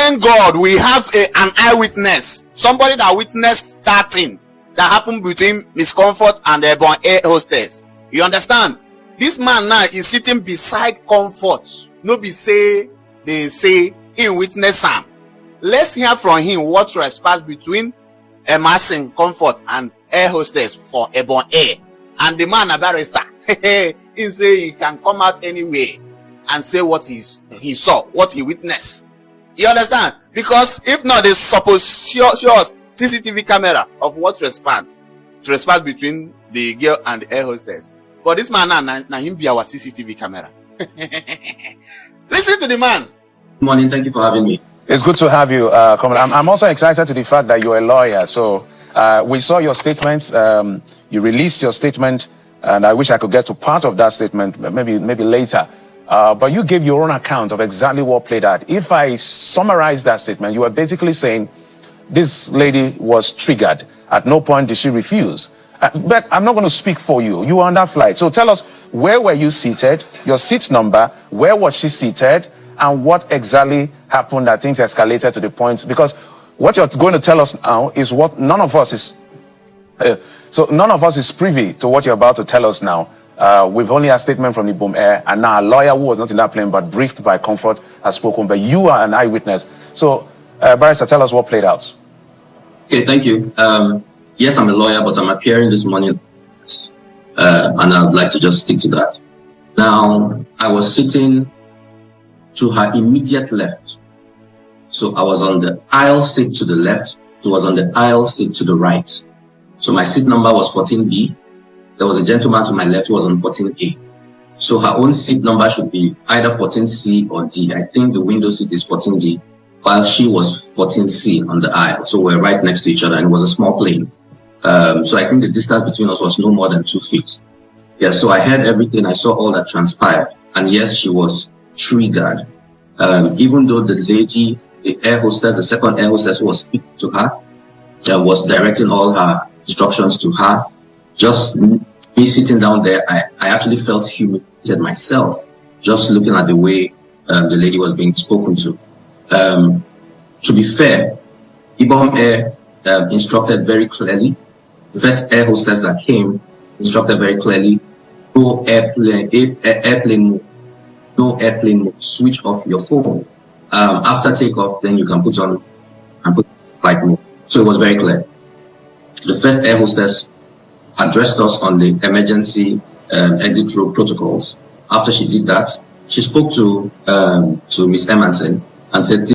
Thank God we have an eyewitness, somebody that witnessed that thing that happened between Miss Comfort and the Airborne Air hostess. You understand? This man now is sitting beside Comfort. No be say they say in witness Sam. Let's hear from him what transpired between Emerson Comfort and air hostess for Airborne Air. And the man, a barrister, he say he can come out anyway and say what he saw, what he witnessed. You understand? Because if not, they suppose show us CCTV camera of what transpired between the girl and the air hostess. But this man now him be our CCTV camera. Listen to the man. Good morning. Thank you for having me. It's good to have you, Comrade. I'm also excited to the fact that you're a lawyer. So we saw your statements. You released your statement, and I wish I could get to part of that statement, maybe later. But you gave your own account of exactly what played out. If I summarize that statement, you were basically saying this lady was triggered. At no point did she refuse. But I'm not going to speak for you. You were on that flight. So tell us, where were you seated? Your seat number, where was she seated? And what exactly happened that things escalated to the point? Because what you're going to tell us now is what none of us is. So none of us is privy to what you're about to tell us now. We've only a statement from the Boom Air, and now a lawyer who was not in that plane but briefed by Comfort has spoken. But you are an eyewitness. So, Barrister, tell us what played out. Okay, thank you. Yes, I'm a lawyer, but I'm appearing this morning, and I'd like to just stick to that. Now, I was sitting to her immediate left. So I was on the aisle seat to the left. She was on the aisle seat to the right. So my seat number was 14B. There was a gentleman to my left who was on 14A. So her own seat number should be either 14C or D. I think the window seat is 14D, while she was 14C on the aisle. So we're right next to each other, and it was a small plane. So I think the distance between us was no more than 2 feet. Yeah, so I heard everything. I saw all that transpired. And yes, she was triggered. Even though the lady, the air hostess, the second air hostess who was speaking to her, was directing all her instructions to her, just me sitting down there, I actually felt humiliated myself, just looking at the way the lady was being spoken to. To be fair, Ibom Air instructed very clearly. The first air hostess that came instructed very clearly, no airplane mode, switch off your phone. After takeoff, then you can put on and put flight mode. So it was very clear. The first air hostess addressed us on the emergency exit road protocols. After she did that, she spoke to Miss Emerson and said,